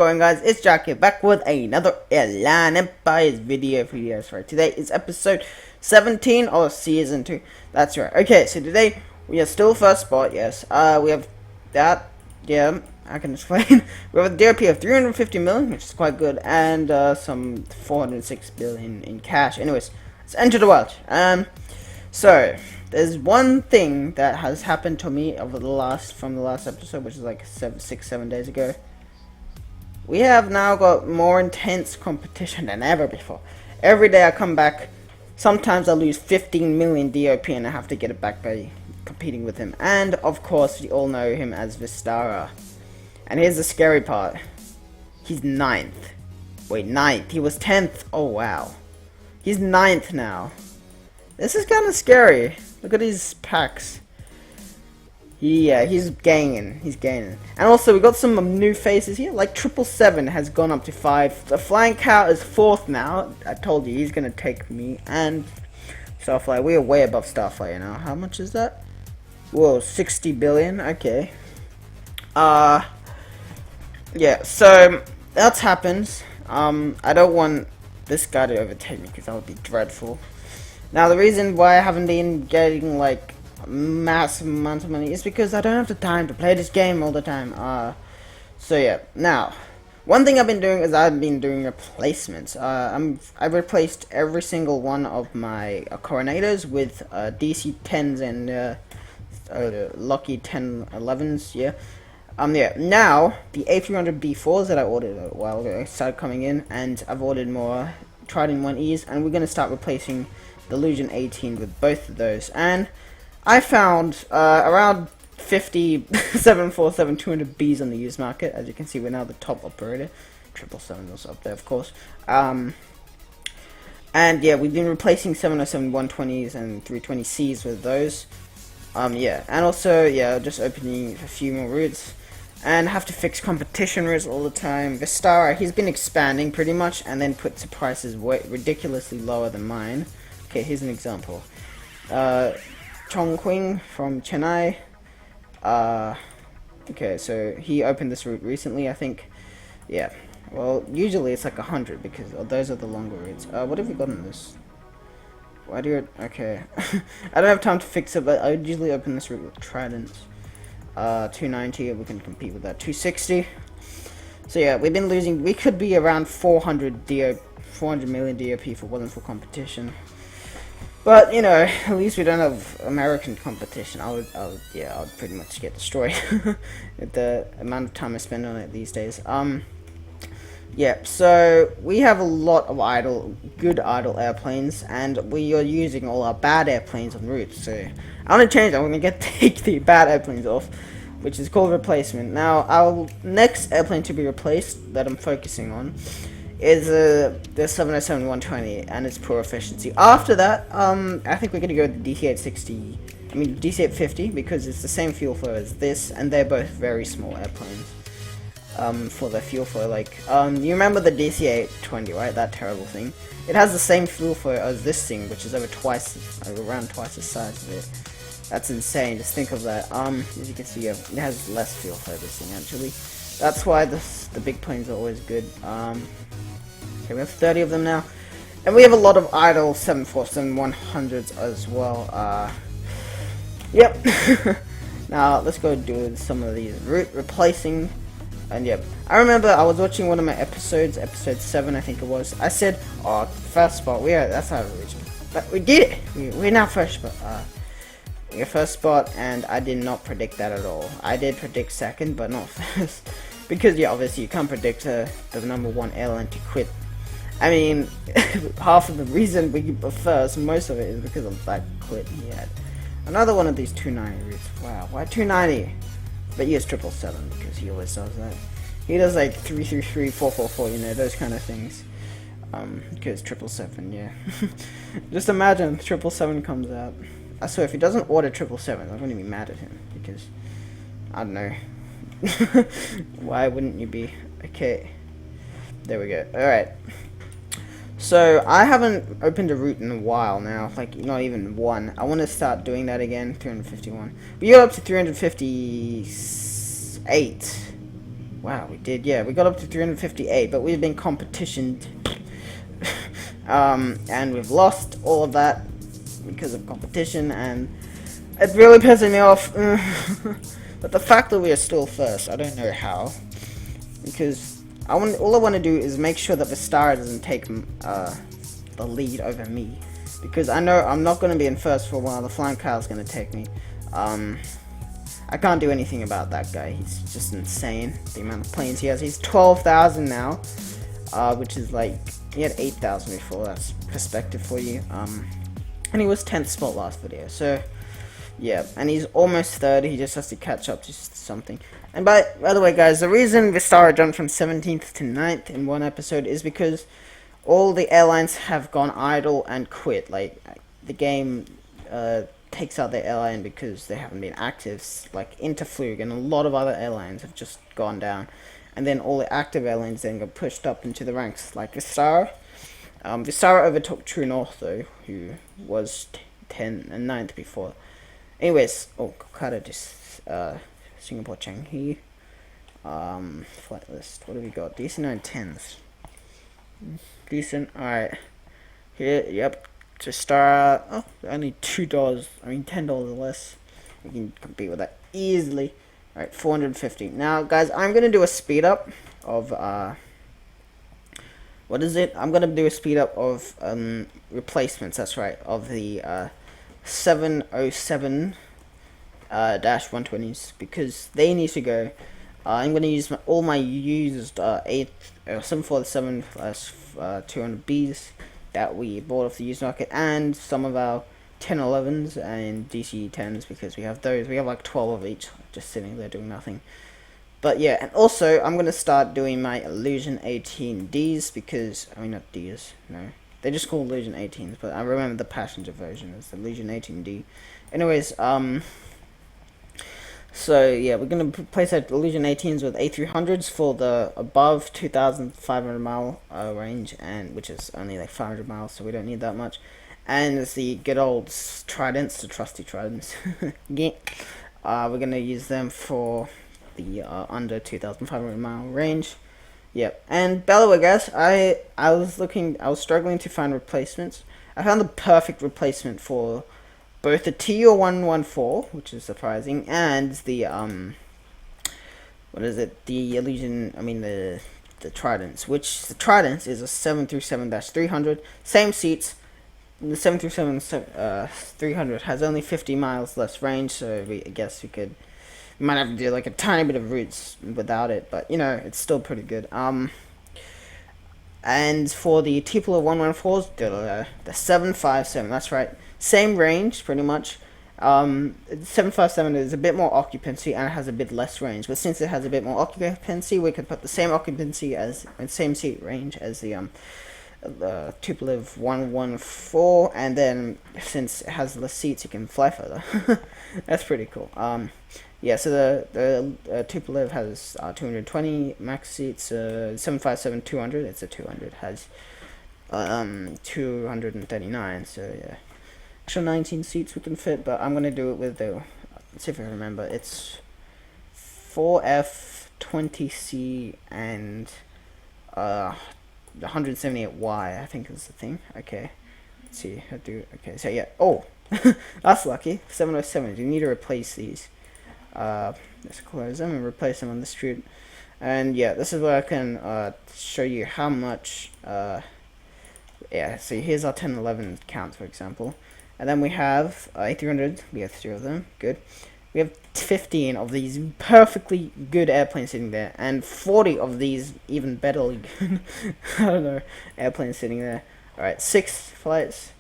going, guys? It's Jarkii back with another Airline Empires video for you guys. Right, today is episode 17 of season 2. That's right. Okay, so today we are still first spot. Yes. We have that. Yeah, I can explain. We have a DRP of 350 million, which is quite good, and some 406 billion in cash. Anyways, let's enter the world. So there's one thing that has happened to me over the last episode, which is like 7 days ago. We have now got more intense competition than ever before. Every day I come back, sometimes I lose 15 million DOP and I have to get it back by competing with him. And of course, we all know him as Vistara. And here's the scary part. He's 9th. Wait, 9th. He was 10th. Oh, wow. He's 9th now. This is kind of scary. Look at these packs. He's gaining. And also, we got some new faces here. Like 777 has gone up to 5. The Flying Cow is 4th now. I told you he's gonna take me. And Starflight, we are way above Starflight now. How much is that? Whoa, 60 billion. Okay. Yeah. So that's happens. I don't want this guy to overtake me because that would be dreadful. Now the reason why I haven't been getting like massive amount of money is because I don't have the time to play this game all the time. So yeah. Now, one thing I've been doing is I've been doing replacements. I've replaced every single one of my coronators with DC 10s and lucky 1011s. Yeah. Yeah. Now the A300 B4s that I ordered a while ago started coming in, and I've ordered more Trident 1Es, and we're gonna start replacing the Legion 18 with both of those. And I found around 50 747-200Bs on the used market. As you can see, we're now the top operator. 777 was up there, of course. And yeah, we've been replacing 707-120s and 320Cs with those. Yeah, and also, yeah, just opening a few more routes. And have to fix competition routes all the time. Vistara, he's been expanding pretty much, and then puts the prices ridiculously lower than mine. Okay, here's an example. Chongqing from Chennai. Okay, so he opened this route recently, I think. Yeah. Well, usually it's like 100 because those are the longer routes. What have we got in this? Why do you... Okay. I don't have time to fix it, but I would usually open this route with Tridents. 290, we can compete with that. 260. So yeah, we've been losing... We could be around 400 million DOP if it wasn't for competition. But, you know, at least we don't have American competition. I would pretty much get destroyed with the amount of time I spend on it these days. Yeah, so we have a lot of good idle airplanes, and we are using all our bad airplanes on routes. So I want to change that. I'm going to take the bad airplanes off, which is called replacement. Now, our next airplane to be replaced that I'm focusing on is the 707-120 and its poor efficiency. After that, I think we're gonna go with the DC-850 because it's the same fuel flow as this, and they're both very small airplanes. For their fuel flow, like you remember the DC-820, right? That terrible thing. It has the same fuel flow as this thing, which is around twice the size of it. That's insane. Just think of that. As you can see, it has less fuel flow, this thing actually. That's why the big planes are always good. Okay, we have 30 of them now. And we have a lot of idle 747-100s as well. Yep. Now, let's go do some of these route replacing. And yep. I remember I was watching one of my episode 7, I think it was. I said, oh, first spot. That's how we reached. But we did it. We're now first spot. We're first spot, and I did not predict that at all. I did predict second, but not first. Because, yeah, obviously you can't predict the number 1 airline to quit. I mean, half of the reason we were first, most of it is because of that quit he had. Another one of these 290 routes. Wow, why 290? But he has 777 because he always does that. He does like 333, 444, you know, those kind of things. Because 777, yeah. Just imagine 777 comes out. I swear, if he doesn't order 777, I'm gonna be mad at him because I don't know. Why wouldn't you be? Okay, there we go. All right. So I haven't opened a route in a while now, like not even one. I want to start doing that again. 351. We got up to 358. Wow, we did. Yeah, we got up to 358, but we've been competitioned. And we've lost all of that because of competition, and it's really pissing me off. But the fact that we are still first, I don't know how. Because all I want to do is make sure that Vistara doesn't take the lead over me. Because I know I'm not going to be in first for a while. The flying cow's going to take me. I can't do anything about that guy. He's just insane. The amount of planes he has. He's 12,000 now, which is like he had 8,000 before. That's perspective for you. And he was 10th spot last video. So yeah, and he's almost third. He just has to catch up to something. And by the way, guys, the reason Vistara jumped from 17th to 9th in one episode is because all the airlines have gone idle and quit. Like the game takes out their airline because they haven't been active, like Interflug and a lot of other airlines have just gone down, and then all the active airlines then got pushed up into the ranks, like Vistara. Vistara overtook True North though, who was 10 and 9th before. Anyways, Kolkata just Singapore Changi. Flight list. What do we got? Decent 910s. Decent. Alright. Here, yep. To start, only $2. I mean, $10 less. We can compete with that easily. Alright, 450. Now, guys, I'm gonna do a speed up of what is it? I'm gonna do a speed up of replacements. That's right, of the 707 -120s, because they need to go. I'm gonna use all my used 747 200Bs that we bought off the used market, and some of our 1011s and DC 10s, because we have those. We have like 12 of each just sitting there doing nothing. But yeah, and also I'm gonna start doing my Illusion 18Ds, because I mean, not Ds, no, they just call Illusion 18s, but I remember the passenger version is the Illusion 18D. Anyways, so yeah, we're gonna replace our Illusion 18s with A300s for the above 2,500 mile range, and which is only like 500 miles, so we don't need that much. And it's the good old Tridents, the trusty Tridents. Yeah. We're gonna use them for the under 2,500 mile range. Yep. And by the way, guys, I was struggling to find replacements. I found the perfect replacement for both the TU114, which is surprising, and the what is it? The Illusion. I mean the Tridents. Which the Tridents is a 737-300, same seats. The 737-300 has only 50 miles less range, so I guess we might have to do like a tiny bit of routes without it, but you know, it's still pretty good. And for the TU114s, the 757. That's right. Same range, pretty much. 757 is a bit more occupancy and it has a bit less range. But since it has a bit more occupancy, we could put the same occupancy and same seat range as the Tupolev 114, and then since it has less seats, you can fly further. That's pretty cool. Yeah, so the Tupolev has 220 max seats. 757-200, it's a 200, has 239. So yeah. Actual 19 seats we can fit, but I'm gonna do it with the, let's see if I remember, it's 4F20C and 178Y, I think is the thing. Okay, let's see, okay, so yeah, that's lucky. 707, you need to replace these. Let's close them and replace them on the street. And yeah, this is where I can show you how much, yeah, so here's our 1011 counts, for example. And then we have A300, we have 3 of them, good. We have 15 of these perfectly good airplanes sitting there, and 40 of these even better, I don't know, airplanes sitting there. Alright, 6 flights.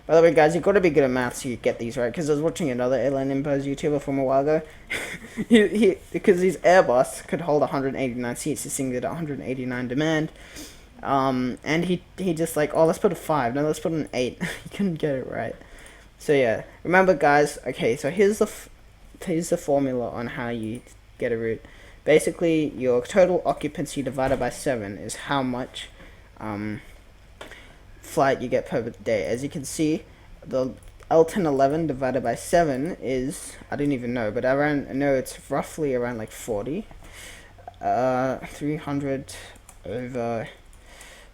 By the way, guys, you've got to be good at maths so you get these right, because I was watching another Airline Empires YouTuber from a while ago. Because his Airbus could hold 189 seats, he's seeing it at 189 demand. And he just like, let's put a 5, no, let's put an 8. He couldn't get it right. So yeah, remember, guys, okay, so here's the formula on how you get a route. Basically, your total occupancy divided by 7 is how much flight you get per day. As you can see, the L1011 divided by 7 is, I didn't even know, but I know it's roughly around like 40. 300 over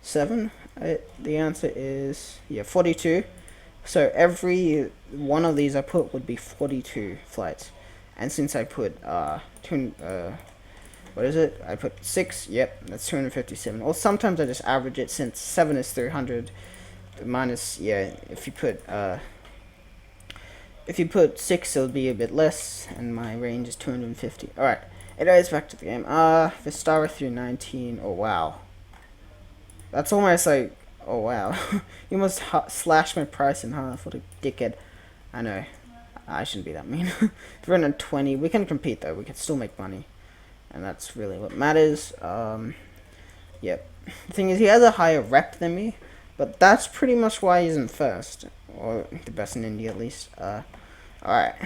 7. The answer is, yeah, 42. So every one of these I put would be 42 flights. And since I put, what is it? I put 6, yep, that's 257. Or sometimes I just average it, since 7 is 300 minus, yeah, if you put 6, it'll be a bit less, and my range is 250. Alright, anyways, back to the game. Vistara through 19, oh wow. That's almost like, oh wow. You must slash my price in half, what a dickhead. I know, I shouldn't be that mean. 320, we can compete though, we can still make money. And that's really what matters. Yep. The thing is, he has a higher rep than me, but that's pretty much why he's in first, or the best in India at least. Alright.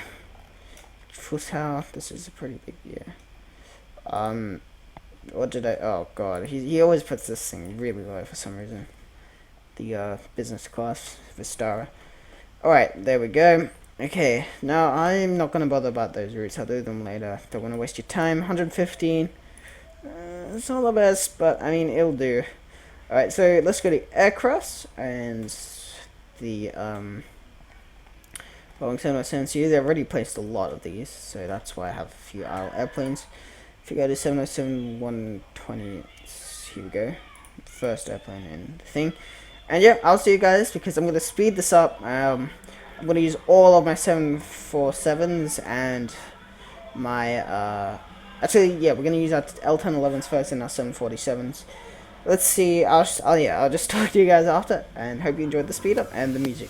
Fusao, this is a pretty big year. What did I, oh god, he always puts this thing really low for some reason. The, business class, Vistara. Alright, there we go. Okay, now I'm not going to bother about those routes, I'll do them later. Don't want to waste your time. 115. It's not the best, but I mean, it'll do. Alright, so let's go to aircrafts, and the, Boeing 707 series. I've already placed a lot of these, so that's why I have a few airplanes. If you go to 707 120, here we go. First airplane in the thing. And yeah, I'll see you guys, because I'm going to speed this up. I'm going to use all of my 747s and my, actually, yeah, we're going to use our L1011s first and our 747s. Let's see, I'll just talk to you guys after, and hope you enjoyed the speed up and the music.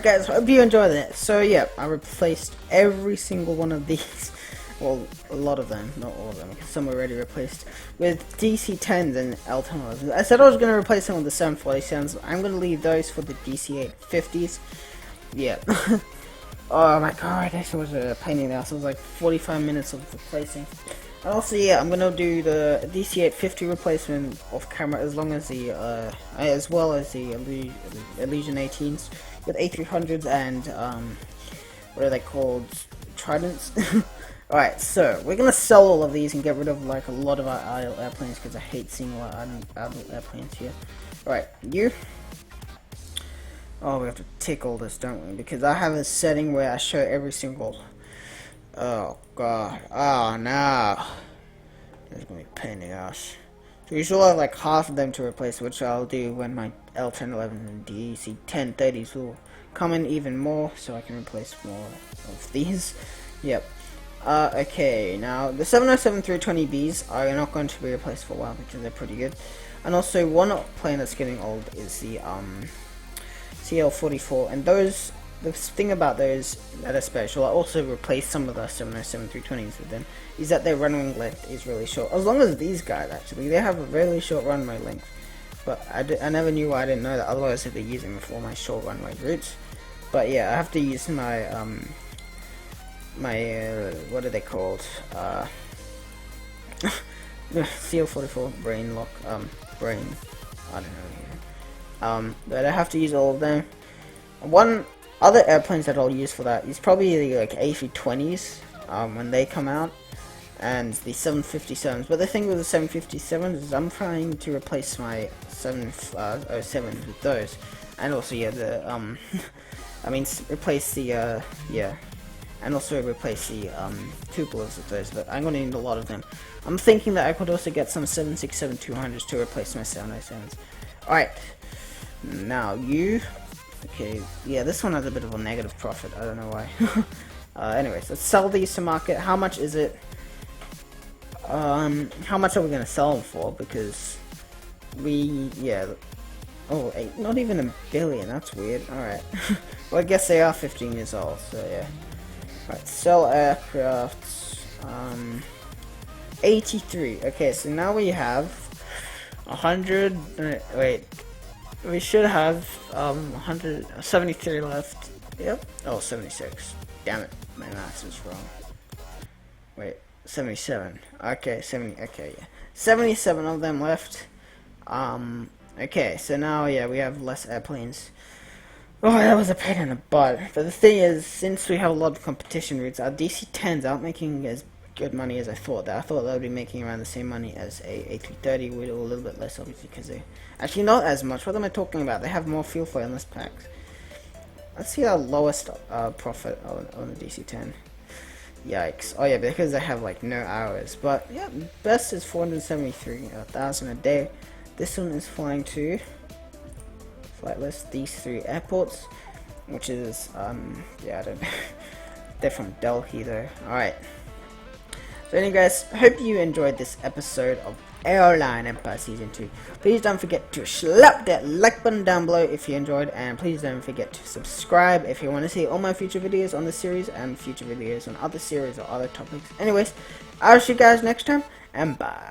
guys, hope you enjoyed it. So yeah, I replaced every single one of these. Well, a lot of them, not all of them, because some are already replaced with DC-10s and L10s. I said I was going to replace them with the 747s. I'm going to leave those for the DC-850s. Yeah. Oh my god, this was a pain in the ass. It was like 45 minutes of replacing. And also, yeah, I'm gonna do the DC-850 replacement off camera, as well as the Elysian 18s with A300s and what are they called? Tridents. Alright, so we're gonna sell all of these and get rid of like a lot of our idle airplanes because I hate seeing a lot of idle airplanes here. Alright, you. Oh, we have to tick all this, don't we? Because I have a setting where I show every single... Oh, God. Oh, no. There's going to be a pain in the ass. So you still have like half of them to replace, which I'll do when my L1011 and DC-1030s will come in even more, so I can replace more of these. Yep. Okay, now the 707-320Bs are not going to be replaced for a while because they're pretty good. And also, one plane that's getting old is the CL-44, and those, the thing about those that are special, I also replaced some of the 707-320s with them, is that their runway length is really short. As long as these guys, actually, they have a really short runway length. But I never knew why I didn't know that, otherwise I'd be using them for my short runway routes. But yeah, I have to use my, what are they called? CL-44 brain lock, brain, I don't know. But I have to use all of them. One other airplanes that I'll use for that is probably the like A320s when they come out, and the 757s. But the thing with the 757s is I'm trying to replace my 707s with those, and also yeah the I mean replace the and also replace the cupolas with those. But I'm gonna need a lot of them. I'm thinking that I could also get some 767-200s to replace my 707s. Alright. Now you, okay, yeah, this one has a bit of a negative profit. I don't know why. Anyways, let's sell these to market. How much is it? How much are we gonna sell them for? Because oh, not even $1 billion. That's weird. All right. Well, I guess they are 15 years old. So yeah. All right, sell aircrafts. 83. Okay, so now we have 100. Wait. We should have 173 left. Yep. Oh, 76. Damn it, my math is wrong. Wait, 77. Okay, 70. Okay, yeah, 77 of them left. Okay, so now yeah, we have less airplanes. Oh, that was a pain in the butt. But the thing is, since we have a lot of competition routes, our DC-10s aren't making as good money as I thought. I thought they would be making around the same money as a A330, with a little bit less, obviously, because they actually not as much. What am I talking about? They have more fuel for and less packs. Let's see our lowest profit on the DC-10. Yikes! Oh yeah, because they have like no hours. But yeah, best is 473,000 a day. This one is flying to flight list these 3 airports, which is yeah, I don't know. They're from Delhi though. All right. So anyway guys, hope you enjoyed this episode of Airline Empires Season 2. Please don't forget to slap that like button down below if you enjoyed, and please don't forget to subscribe if you want to see all my future videos on this series and future videos on other series or other topics. Anyways, I'll see you guys next time, and bye.